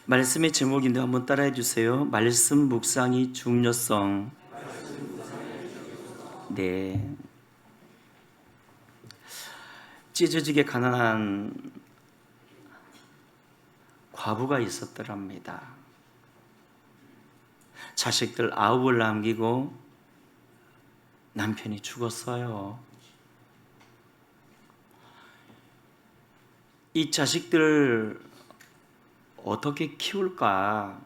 말씀의 제목인데 한번 따라해 주세요. 말씀 묵상의 중요성. 네. 찢어지게 가난한 과부가 있었더랍니다. 자식들 9을 남기고 남편이 죽었어요. 이 자식들 어떻게 키울까?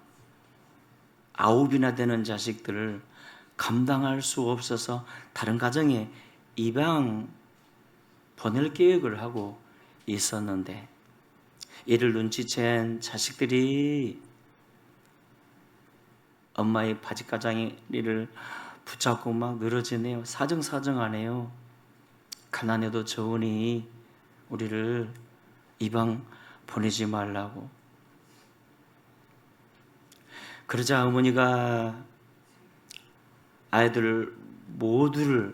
9이나 되는 자식들을 감당할 수 없어서 다른 가정에 입양 보낼 계획을 하고 있었는데, 이를 눈치챈 자식들이 엄마의 바지가장이를 붙잡고 막 늘어지네요. 사정사정하네요. 가난해도 좋으니 우리를 입양 보내지 말라고. 그러자 어머니가 아이들 모두를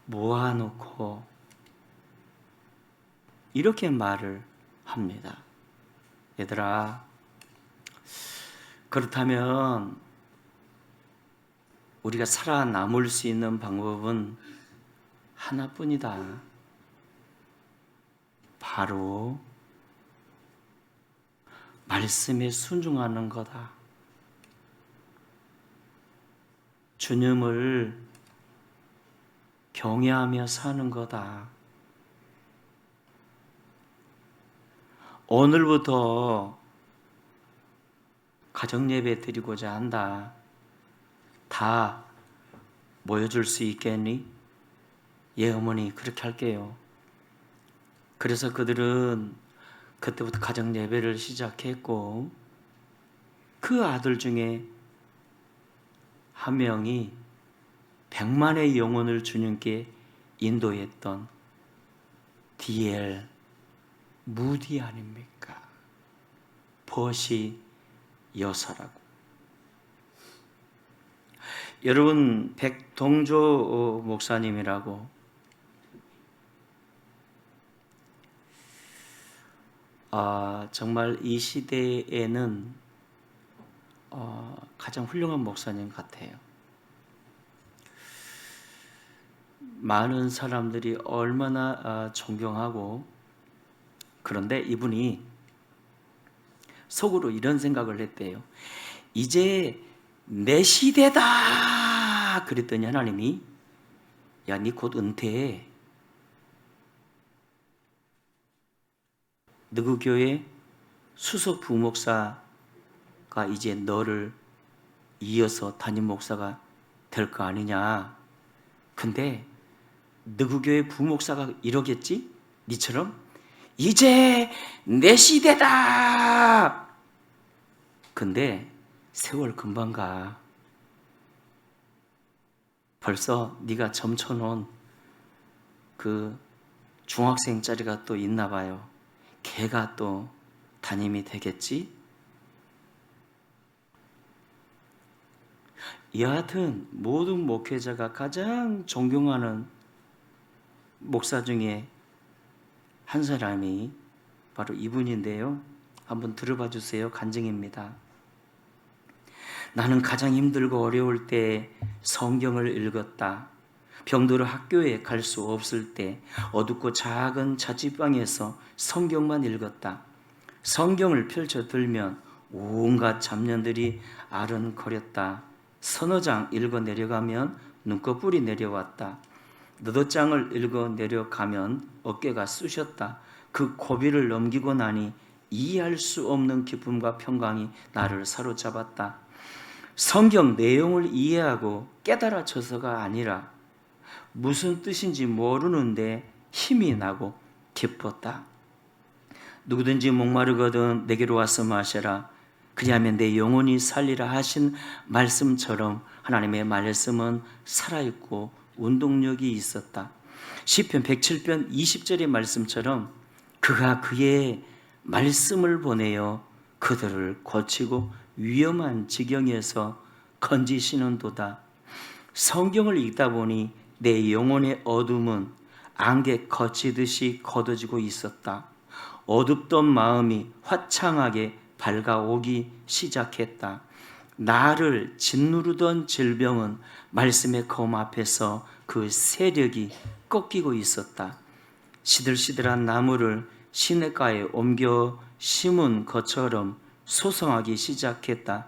모아놓고 이렇게 말을 합니다. 얘들아, 그렇다면 우리가 살아남을 수 있는 방법은 하나뿐이다. 바로 말씀에 순종하는 거다. 주님을 경외하며 사는 거다. 오늘부터 가정예배 드리고자 한다. 다 모여줄 수 있겠니? 예, 어머니, 그렇게 할게요. 그래서 그들은 그때부터 가정예배를 시작했고, 그 아들 중에 한 명이 100만의 영혼을 주님께 인도했던 D.L. 무디 아닙니까? 버시 여사라고. 여러분, 백동조 목사님이라고 정말 이 시대에는 가장 훌륭한 목사님 같아요. 많은 사람들이 얼마나 존경하고, 그런데 이분이 속으로 이런 생각을 했대요. 이제 내 시대다 그랬더니 하나님이, 야, 니 곧 은퇴해. 너그 교회 수석 부목사가 이제 너를 이어서 담임 목사가 될 거 아니냐. 근데 너그 교회 부목사가 이러겠지? 니처럼 이제 내 시대다. 근데 세월 금방 가. 벌써 네가 점쳐놓은 그 중학생짜리가 또 있나 봐요. 걔가 또 담임이 되겠지? 여하튼 모든 목회자가 가장 존경하는 목사 중에 한 사람이 바로 이분인데요. 한번 들어봐 주세요. 간증입니다. 나는 가장 힘들고 어려울 때 성경을 읽었다. 병들어 학교에 갈 수 없을 때 어둡고 작은 자취방에서 성경만 읽었다. 성경을 펼쳐 들면 온갖 잡년들이 아른거렸다. 서너 장 읽어 내려가면 눈꺼풀이 내려왔다. 너댓 장을 읽어 내려가면 어깨가 쑤셨다. 그 고비를 넘기고 나니 이해할 수 없는 기쁨과 평강이 나를 사로잡았다. 성경 내용을 이해하고 깨달아져서가 아니라 무슨 뜻인지 모르는데 힘이 나고 기뻤다. 누구든지 목마르거든 내게로 와서 마셔라. 그리하면 내 영혼이 살리라 하신 말씀처럼 하나님의 말씀은 살아있고 운동력이 있었다. 시편 107편 20절의 말씀처럼 그가 그의 말씀을 보내어 그들을 고치고 위험한 지경에서 건지시는도다. 성경을 읽다 보니 내 영혼의 어둠은 안개 거치듯이 걷어지고 있었다. 어둡던 마음이 화창하게 밝아오기 시작했다. 나를 짓누르던 질병은 말씀의 검 앞에서 그 세력이 꺾이고 있었다. 시들시들한 나무를 시냇가에 옮겨 심은 것처럼 소성하기 시작했다.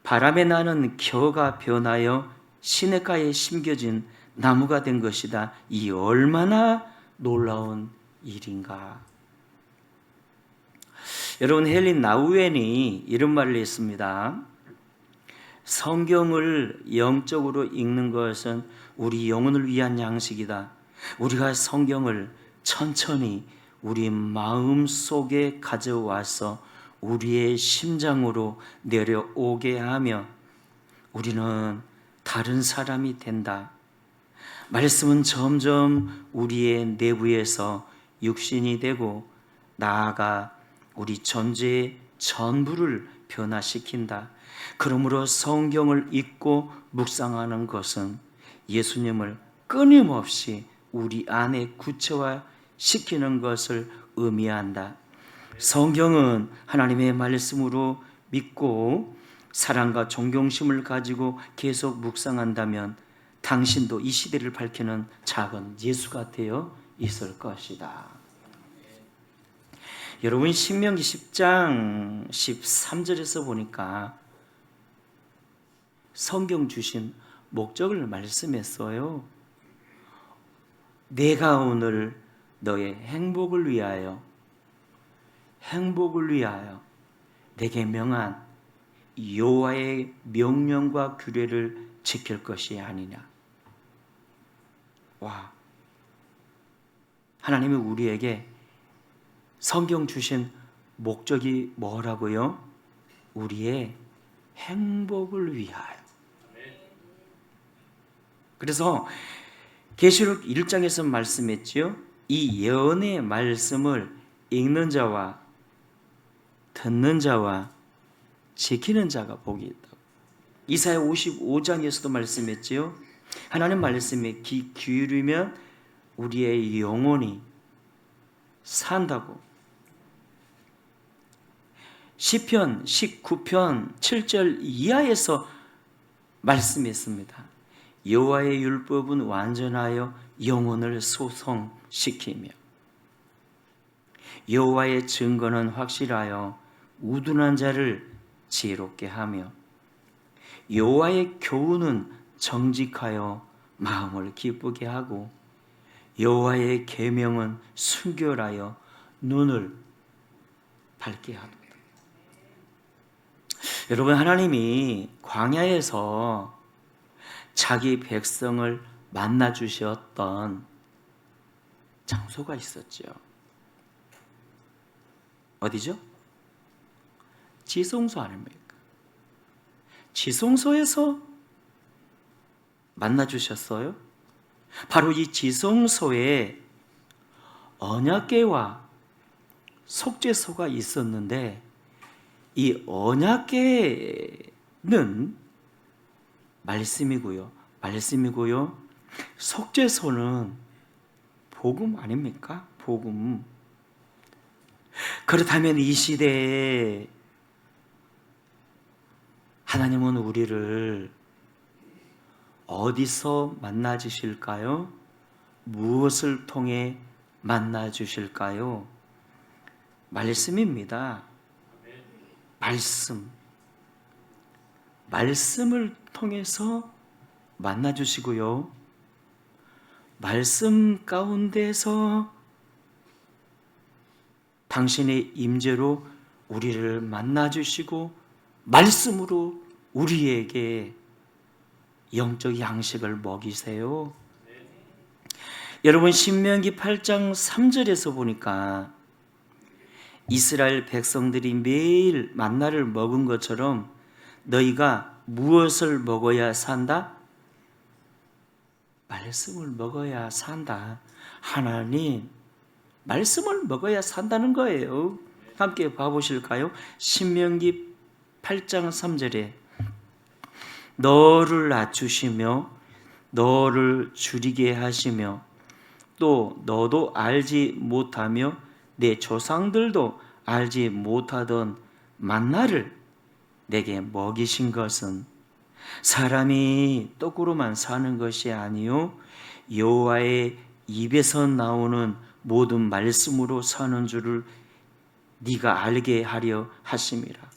바람에 나는 겨가 변하여 시냇가에 심겨진 나무가 된 것이다. 이 얼마나 놀라운 일인가. 여러분, 헬린 나우엔이 이런 말을 했습니다. 성경을 영적으로 읽는 것은 우리 영혼을 위한 양식이다. 우리가 성경을 천천히 우리 마음 속에 가져와서 우리의 심장으로 내려오게 하며 우리는 다른 사람이 된다. 말씀은 점점 우리의 내부에서 육신이 되고 나아가 우리 존재의 전부를 변화시킨다. 그러므로 성경을 읽고 묵상하는 것은 예수님을 끊임없이 우리 안에 구체화시키는 것을 의미한다. 성경은 하나님의 말씀으로 믿고 사랑과 존경심을 가지고 계속 묵상한다면 당신도 이 시대를 밝히는 작은 예수가 되어 있을 것이다. 여러분, 신명기 10장 13절에서 보니까 성경 주신 목적을 말씀했어요. 내가 오늘 너의 행복을 위하여 내게 명한 여호와의 명령과 규례를 지킬 것이 아니냐. 와, 하나님이 우리에게 성경 주신 목적이 뭐라고요? 우리의 행복을 위하여. 그래서 계시록 1장에서 말씀했지요. 이 예언의 말씀을 읽는 자와 듣는 자와 지키는 자가 복이 있다. 이사야 55장에서도 말씀했지요. 하나님 말씀에 귀 기울이면 우리의 영혼이 산다고. 시편 19편 7절 이하에서 말씀했습니다. 여호와의 율법은 완전하여 영혼을 소성시키며 여호와의 증거는 확실하여 우둔한 자를 지혜롭게 하며 여호와의 교훈은 정직하여 마음을 기쁘게 하고 여호와의 계명은 순결하여 눈을 밝게 하도다. 여러분, 하나님이 광야에서 자기 백성을 만나 주셨던 장소가 있었죠. 어디죠? 지성소 아닙니까? 지성소에서 만나 주셨어요. 바로 이 지성소에 언약궤와 속죄소가 있었는데 이 언약궤는 말씀이고요. 속죄소는 복음 아닙니까? 복음. 그렇다면 이 시대에 하나님은 우리를 어디서 만나 주실까요? 무엇을 통해 만나 주실까요? 말씀입니다. 말씀을 통해서 만나 주시고요. 말씀 가운데서 당신의 임재로 우리를 만나 주시고 말씀으로 우리에게 영적 양식을 먹이세요. 여러분, 신명기 8장 3절에서 보니까 이스라엘 백성들이 매일 만나를 먹은 것처럼 너희가 무엇을 먹어야 산다? 말씀을 먹어야 산다. 하나님, 말씀을 먹어야 산다는 거예요. 함께 봐보실까요? 신명기 8장 3절에 너를 낮추시며 너를 줄이게 하시며 또 너도 알지 못하며 내 조상들도 알지 못하던 만나를 내게 먹이신 것은 사람이 떡으로만 사는 것이 아니요 여호와의 입에서 나오는 모든 말씀으로 사는 줄을 네가 알게 하려 하심이라.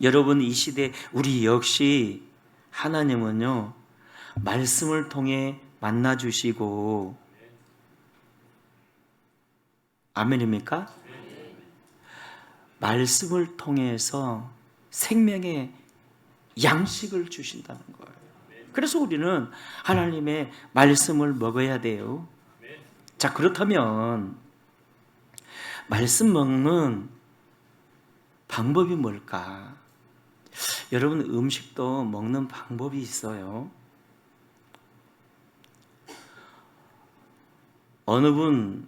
여러분, 이 시대 우리 역시 하나님은요 말씀을 통해 만나 주시고, 아멘입니까? 말씀을 통해서 생명의 양식을 주신다는 거예요. 그래서 우리는 하나님의 말씀을 먹어야 돼요. 자, 그렇다면 말씀 먹는 방법이 뭘까? 여러분, 음식도 먹는 방법이 있어요. 어느 분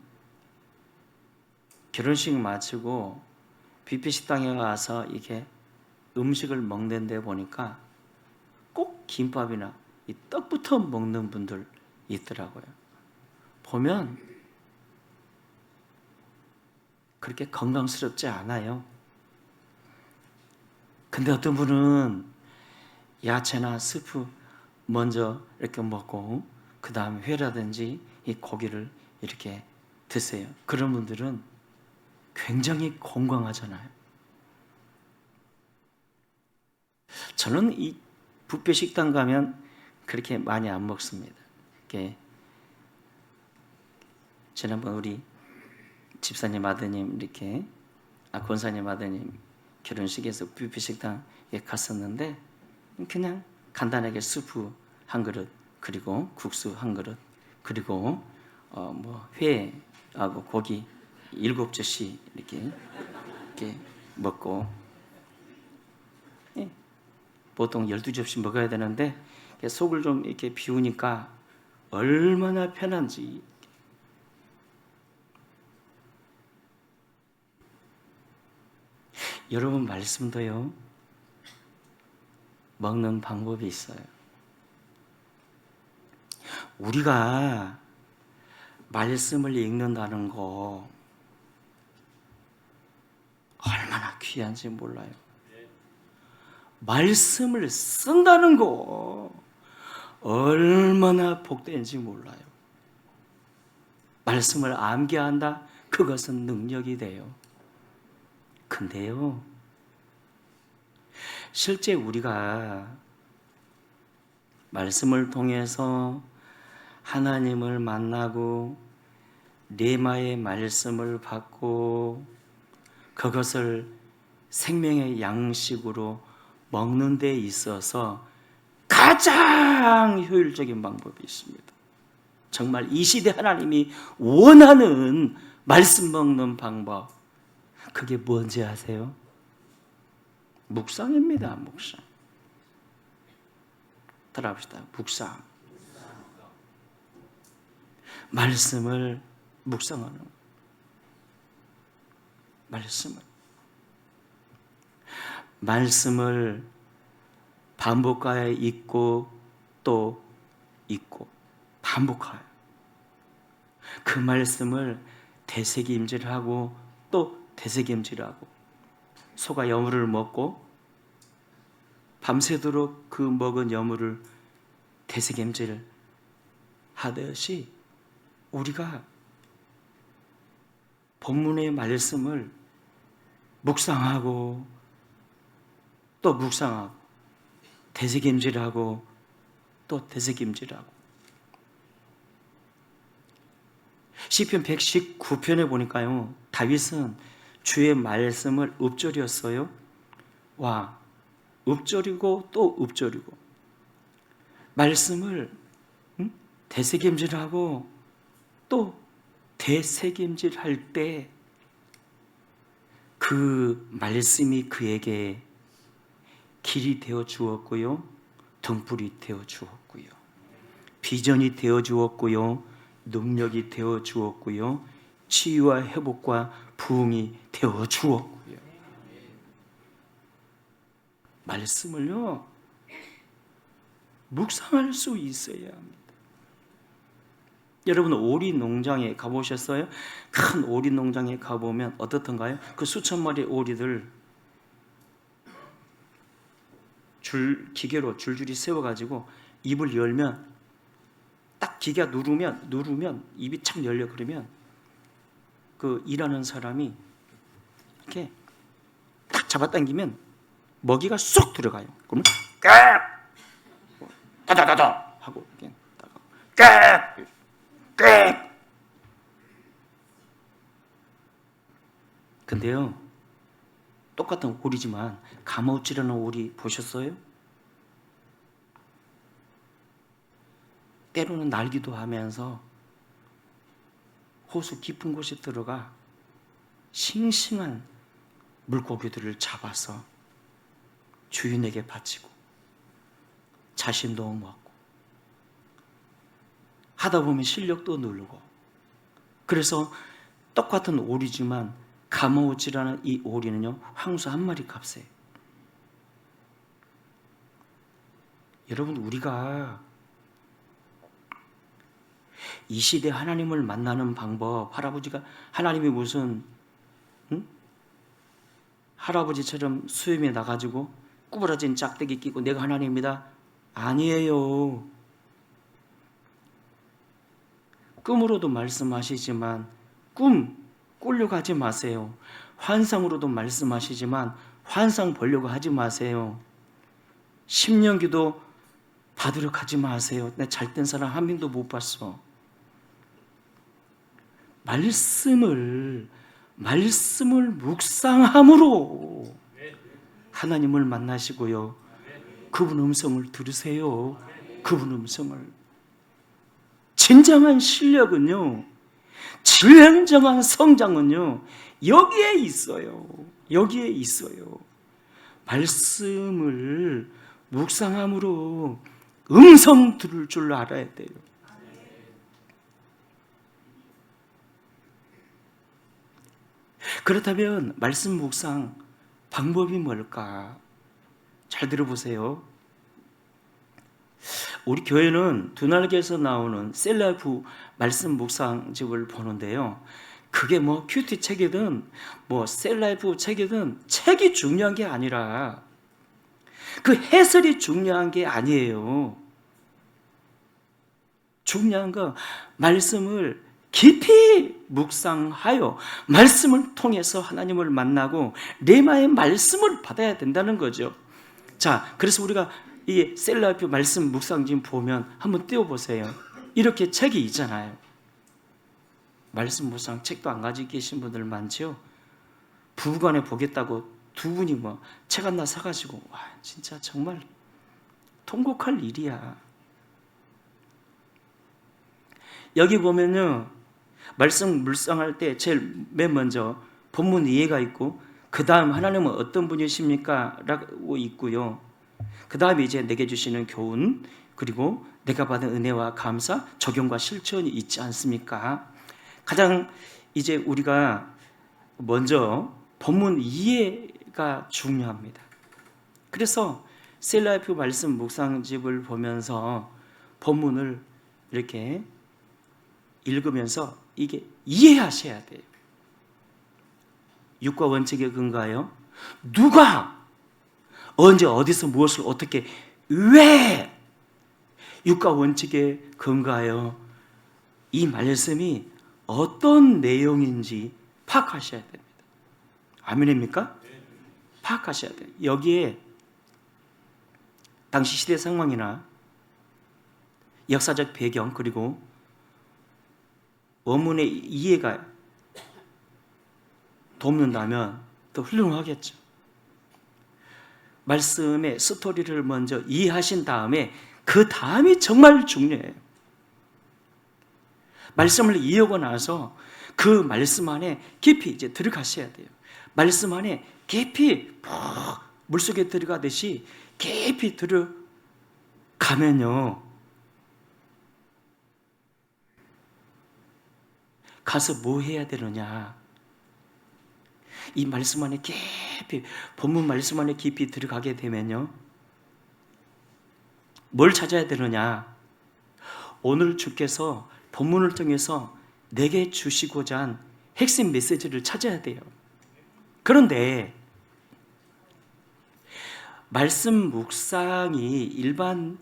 결혼식 마치고 뷔페 식당에 가서 이렇게 음식을 먹는 데 보니까 꼭 김밥이나 이 떡부터 먹는 분들 있더라고요. 보면 그렇게 건강스럽지 않아요. 근데 어떤 분은 야채나 스프 먼저 이렇게 먹고 그 다음 회라든지 이 고기를 이렇게 드세요. 그런 분들은 굉장히 건강하잖아요. 저는 이 뷔페 식당 가면 그렇게 많이 안 먹습니다. 이렇게 지난번 우리 집사님 아드님 이렇게 권사님 아드님 결혼식에서 뷔페 식당에 갔었는데 그냥 간단하게 스프 한 그릇, 그리고 국수 한 그릇, 그리고 회하고 고기 7접시 이렇게 먹고, 보통 12접시 먹어야 되는데 속을 좀 이렇게 비우니까 얼마나 편한지. 여러분, 말씀도요 먹는 방법이 있어요. 우리가 말씀을 읽는다는 거 얼마나 귀한지 몰라요. 말씀을 쓴다는 거 얼마나 복된지 몰라요. 말씀을 암기한다? 그것은 능력이 돼요. 근데요, 실제 우리가 말씀을 통해서 하나님을 만나고 레마의 말씀을 받고 그것을 생명의 양식으로 먹는 데 있어서 가장 효율적인 방법이 있습니다. 정말 이 시대 하나님이 원하는 말씀 먹는 방법, 그게 뭔지 아세요? 묵상입니다. 묵상. 따라합시다. 묵상. 말씀을 묵상하는 거예요. 말씀을 반복하여 읽고 또 읽고 반복하여 그 말씀을 되새김질하고 또 되새김질하고, 소가 여물을 먹고 밤새도록 그 먹은 여물을 되새김질 하듯이 우리가 본문의 말씀을 묵상하고 또 묵상하고 되새김질하고 또 되새김질하고. 시편 119편에 보니까요, 다윗은 주의 말씀을 읊조렸어요. 와, 읊조리고 또 읊조리고 말씀을 되새김질하고 또 되새김질할 때 그 말씀이 그에게 길이 되어 주었고요, 등불이 되어 주었고요, 비전이 되어 주었고요, 능력이 되어 주었고요, 치유와 회복과 부흥이 되어 주었고요. 말씀을요 묵상할 수 있어야 합니다. 여러분 오리 농장에 가보셨어요? 큰 오리 농장에 가보면 어떻던가요? 그 수천 마리의 오리들 기계로 줄줄이 세워가지고 입을 열면 딱 기계가 누르면 입이 착 열려. 그러면 그 일하는 사람이 이렇게 딱 잡아당기면 먹이가 쏙 들어가요. 그러면 다다다다 하고 이렇게 꽥. 근데요, 똑같은 오리지만 가마우치라는 오리 보셨어요? 때로는 날기도 하면서 호수 깊은 곳에 들어가 싱싱한 물고기들을 잡아서 주인에게 바치고 자신도 먹고 하다 보면 실력도 늘고, 그래서 똑같은 오리지만 가마우치라는 이 오리는요, 황소 한 마리 값이에요. 여러분, 우리가 이 시대 하나님을 만나는 방법, 하나님이 무슨 할아버지처럼 수염에 나가지고 구부러진 짝대기 끼고 내가 하나님이다? 아니에요. 꿈으로도 말씀하시지만 꾸려고 하지 마세요. 환상으로도 말씀하시지만 환상 보려고 하지 마세요. 심령기도 받으러 가지 마세요. 나 잘된 사람 한 명도 못 봤어. 말씀을 묵상함으로 하나님을 만나시고요, 그분 음성을 들으세요. 그분 음성을. 진정한 실력은요, 진정한 성장은요, 여기에 있어요. 여기에 있어요. 말씀을 묵상함으로 음성 들을 줄 알아야 돼요. 그렇다면 말씀 묵상 방법이 뭘까? 잘 들어보세요. 우리 교회는 두날개에서 나오는 셀라이프 말씀 묵상집을 보는데요, 그게 뭐 큐티 책이든 뭐 셀라이프 책이든 책이 중요한 게 아니라 그 해설이 중요한 게 아니에요. 중요한 건 말씀을 깊이 묵상하여 말씀을 통해서 하나님을 만나고 레마의 말씀을 받아야 된다는 거죠. 자, 그래서 우리가 이 셀라이프 말씀 묵상집 보면 한번 띄워보세요. 이렇게 책이 있잖아요. 말씀 묵상 책도 안 가지고 계신 분들 많죠. 부부간에 보겠다고 두 분이 뭐 책 하나 사가지고, 와, 진짜 정말 통곡할 일이야. 여기 보면요, 말씀 묵상할 때 제일 맨 먼저 본문 이해가 있고, 그 다음 하나님은 어떤 분이십니까? 라고 있고요. 그 다음에 이제 내게 주시는 교훈, 그리고 내가 받은 은혜와 감사, 적용과 실천이 있지 않습니까? 가장 이제 우리가 먼저 본문 이해가 중요합니다. 그래서 셀라이프 말씀 묵상집을 보면서 본문을 이렇게 읽으면서 이게 이해하셔야 돼요. 육과 원칙에 근거하여 누가 언제 어디서 무엇을 어떻게 왜 육과 원칙에 근거하여 이 말씀이 어떤 내용인지 파악하셔야 됩니다. 아멘입니까? 파악하셔야 돼요. 여기에 당시 시대 상황이나 역사적 배경, 그리고 원문의 이해가 돕는다면 더 훌륭하겠죠. 말씀의 스토리를 먼저 이해하신 다음에 그 다음이 정말 중요해요. 말씀을 이해하고 나서 그 말씀 안에 깊이 이제 들어가셔야 돼요. 말씀 안에 깊이 물속에 들어가듯이 깊이 들어가면요, 가서 뭐 해야 되느냐? 이 말씀 안에 깊이, 본문 말씀 안에 깊이 들어가게 되면요, 뭘 찾아야 되느냐? 오늘 주께서 본문을 통해서 내게 주시고자 한 핵심 메시지를 찾아야 돼요. 그런데 말씀 묵상이 일반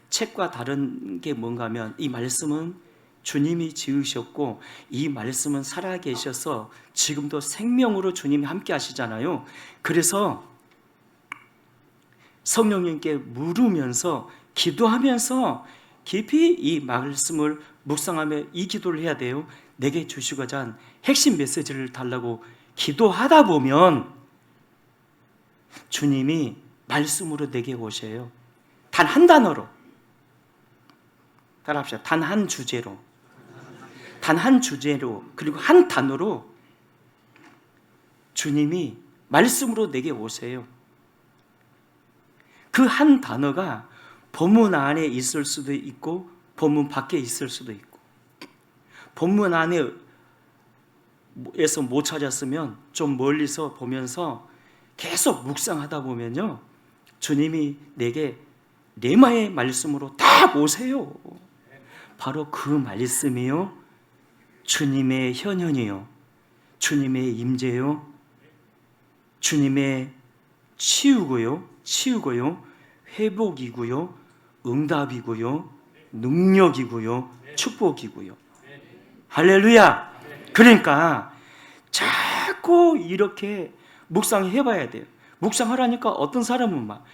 책과 다른 게 뭔가 하면 이 말씀은 주님이 지으셨고 이 말씀은 살아계셔서 지금도 생명으로 주님이 함께 하시잖아요. 그래서 성령님께 물으면서 기도하면서 깊이 이 말씀을 묵상하며 이 기도를 해야 돼요. 내게 주시고자 한 핵심 메시지를 달라고 기도하다 보면 주님이 말씀으로 내게 오셔요. 단 한 단어로. 따라합시다. 단 한 주제로. 단 한 주제로, 그리고 한 단어로 주님이 말씀으로 내게 오세요. 그 한 단어가 본문 안에 있을 수도 있고 본문 밖에 있을 수도 있고, 본문 안에서 못 찾았으면 좀 멀리서 보면서 계속 묵상하다 보면요, 주님이 내게 레마의 말씀으로 딱 오세요. 바로 그 말씀이요, 주님의 현현이요, 주님의 임재요, 주님의 치유고요, 회복이고요, 응답이고요, 능력이고요, 축복이고요. 할렐루야. 그러니까 자꾸 이렇게 묵상해 봐야 돼요. 묵상하라니까 어떤 사람은 막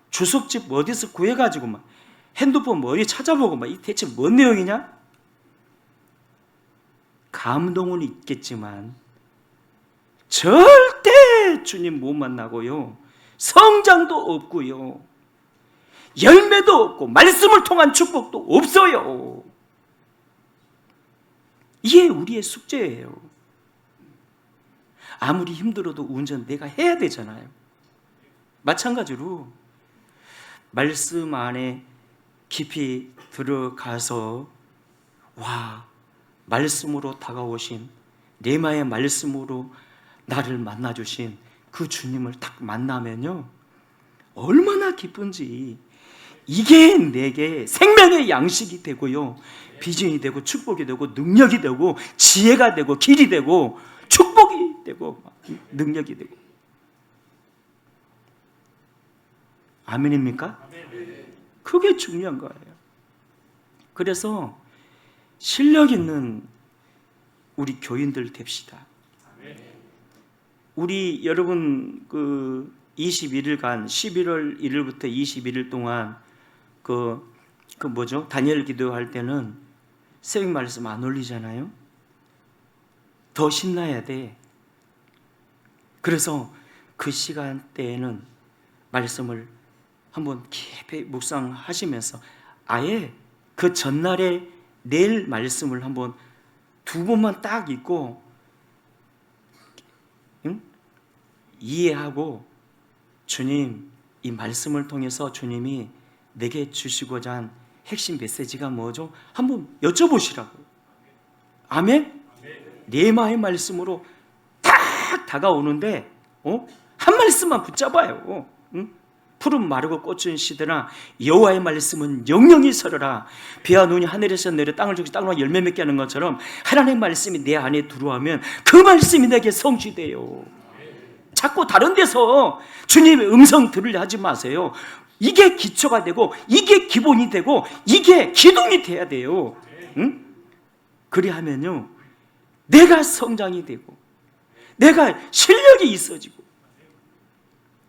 주석집 어디서 구해가지고 막 핸드폰 어디 찾아보고 막 이 대체 뭔 내용이냐? 감동은 있겠지만 절대 주님 못 만나고요, 성장도 없고요, 열매도 없고 말씀을 통한 축복도 없어요. 이게 우리의 숙제예요. 아무리 힘들어도 운전 내가 해야 되잖아요. 마찬가지로 말씀 안에 깊이 들어가서 말씀으로 다가오신, 레마의 말씀으로 나를 만나주신 그 주님을 딱 만나면요, 얼마나 기쁜지. 이게 내게 생명의 양식이 되고요, 비전이 되고 축복이 되고 능력이 되고 지혜가 되고 길이 되고 축복이 되고 능력이 되고. 아멘입니까? 그게 중요한 거예요. 그래서 실력 있는 우리 교인들 됩시다. 우리 여러분 21일간 11월 1일부터 21일 동안 다니엘 기도할 때는 새벽 말씀 안 올리잖아요. 더 신나야 돼. 그래서 그 시간대에는 말씀을 한번 깊이 묵상하시면서 아예 그 전날에 내일 말씀을 한번 2번만 딱 읽고 이해하고, 주님, 이 말씀을 통해서 주님이 내게 주시고자 한 핵심 메시지가 뭐죠? 한번 여쭤보시라고. 아멘? 레마의 말씀으로 딱 다가오는데 한 말씀만 붙잡아요. 푸른 마르고 꽃은 시드나 여호와의 말씀은 영영이 서려라. 비와 눈이 하늘에서 내려 땅을 죽이 땅으로 열매 맺게 하는 것처럼 하나님의 말씀이 내 안에 들어오면 그 말씀이 내게 성취돼요. 자꾸 다른 데서 주님의 음성 들으려 하지 마세요. 이게 기초가 되고 이게 기본이 되고 이게 기둥이 돼야 돼요. 그리하면요, 내가 성장이 되고 내가 실력이 있어지고,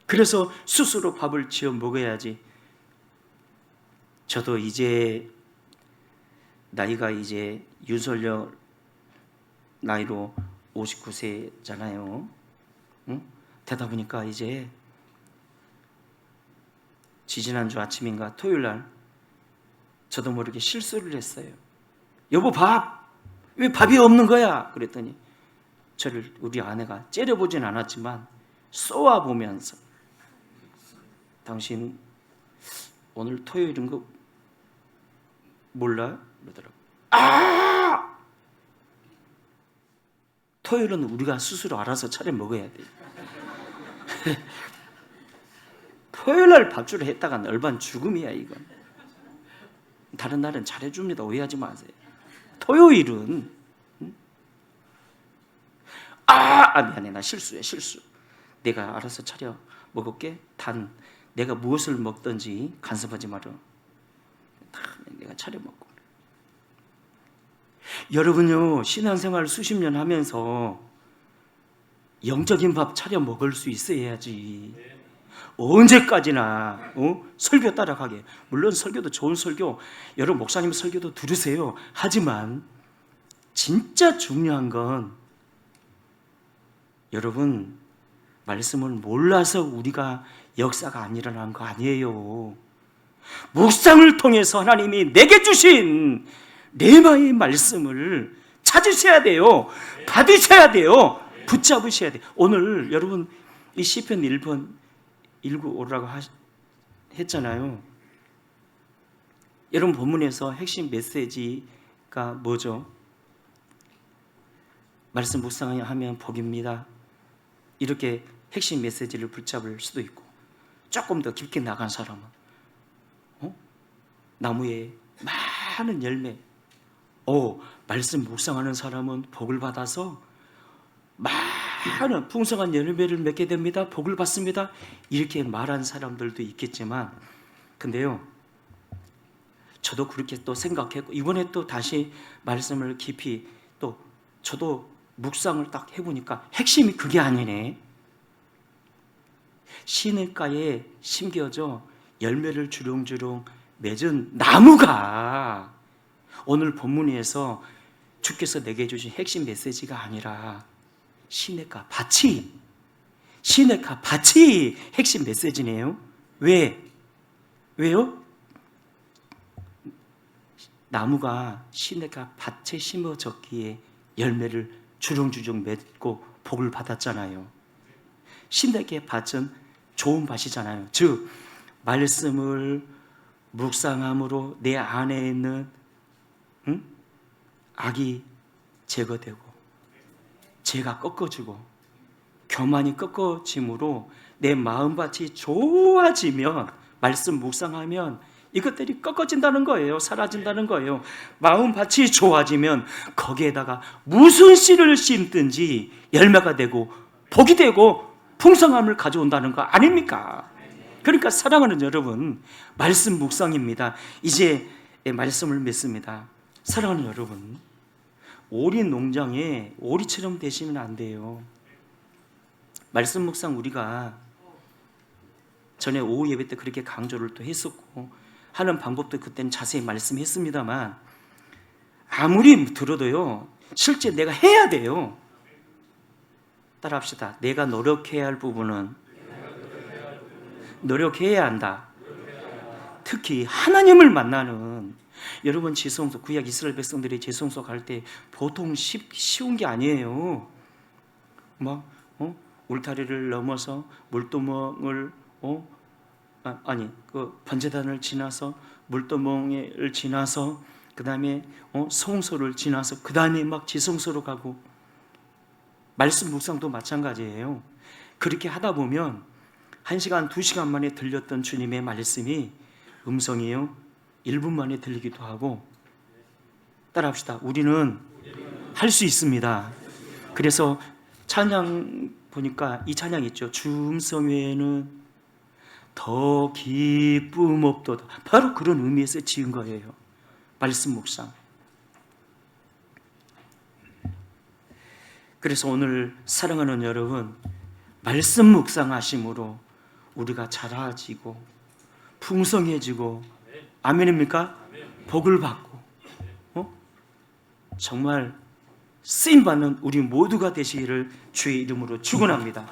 그래서 스스로 밥을 지어 먹어야지. 저도 이제 나이가 이제 윤설녀 나이로 59세잖아요. 되다 보니까 이제 지지난주 아침인가 토요일날 저도 모르게 실수를 했어요. 여보, 왜 밥이 없는 거야? 그랬더니 저를 우리 아내가 째려보진 않았지만 쏘아보면서, 당신 오늘 토요일인 거 몰라? 그러더라고. 토요일은 우리가 스스로 알아서 차려 먹어야 돼. 토요일날 밥줄을 했다가 얼반 죽음이야 이건. 다른 날은 잘해줍니다. 오해하지 마세요. 토요일은 미안해, 나 실수. 내가 알아서 차려 먹을게. 단 내가 무엇을 먹든지 간섭하지 마라. 다 내가 차려 먹고. 여러분요, 신앙생활 수십 년 하면서 영적인 밥 차려 먹을 수 있어야지. 언제까지나 설교 따라가게. 물론 설교도 좋은 설교, 여러분 목사님 설교도 들으세요. 하지만 진짜 중요한 건 여러분 말씀을 몰라서 우리가 역사가 안 일어난 거 아니에요. 묵상을 통해서 하나님이 내게 주신 레마의 말씀을 찾으셔야 돼요. 받으셔야 돼요. 붙잡으셔야 돼요. 오늘 여러분 이 시편 1번 읽고 오라고 했잖아요. 여러분 본문에서 핵심 메시지가 뭐죠? 말씀 묵상하면 복입니다. 이렇게 핵심 메시지를 붙잡을 수도 있고, 조금 더 깊게 나간 사람은 나무에 많은 열매, 말씀 묵상하는 사람은 복을 받아서 많은 풍성한 열매를 맺게 됩니다. 복을 받습니다. 이렇게 말한 사람들도 있겠지만, 근데요, 저도 그렇게 또 생각했고, 이번에 또 다시 말씀을 깊이 또 저도 묵상을 딱 해보니까 핵심이 그게 아니네. 시냇가에 심겨져 열매를 주렁주렁 맺은 나무가 오늘 본문에서 주께서 내게 주신 핵심 메시지가 아니라 시냇가 밭이 핵심 메시지네요. 왜요? 나무가 시냇가 밭에 심어졌기에 열매를 주렁주렁 맺고 복을 받았잖아요. 시냇가의 밭은 좋은 밭이잖아요. 즉 말씀을 묵상함으로 내 안에 있는 악이 제거되고 죄가 꺾어지고 교만이 꺾어짐으로 내 마음밭이 좋아지면, 말씀 묵상하면 이것들이 꺾어진다는 거예요. 사라진다는 거예요. 마음밭이 좋아지면 거기에다가 무슨 씨를 심든지 열매가 되고 복이 되고 풍성함을 가져온다는 거 아닙니까? 그러니까 사랑하는 여러분, 말씀 묵상입니다. 이제 말씀을 맺습니다. 사랑하는 여러분, 오리 농장에 오리처럼 되시면 안 돼요. 말씀 묵상 우리가 전에 오후 예배 때 그렇게 강조를 또 했었고 하는 방법도 그때는 자세히 말씀했습니다만, 아무리 들어도요 실제 내가 해야 돼요. 따라합시다. 내가 노력해야 할 부분은 노력해야 한다. 특히 하나님을 만나는, 여러분 지성소, 구약 이스라엘 백성들이 지성소 갈 때 보통 쉬운 게 아니에요. 울타리를 넘어서 물두멍을 그 번제단을 지나서 물두멍을 지나서 그 다음에 성소를 지나서 그 다음에 막 지성소로 가고, 말씀 묵상도 마찬가지예요. 그렇게 하다 보면 1시간, 2시간 만에 들렸던 주님의 말씀이 음성이에요. 1분 만에 들리기도 하고. 따라합시다. 우리는 할 수 있습니다. 그래서 찬양 보니까 이 찬양 있죠. 주 음성 외에는 더 기쁨 없도다. 바로 그런 의미에서 지은 거예요. 말씀 묵상. 그래서 오늘 사랑하는 여러분, 말씀 묵상하심으로 우리가 자라지고 풍성해지고, 아멘입니까? 복을 받고 정말 쓰임받는 우리 모두가 되시기를 주의 이름으로 축원합니다.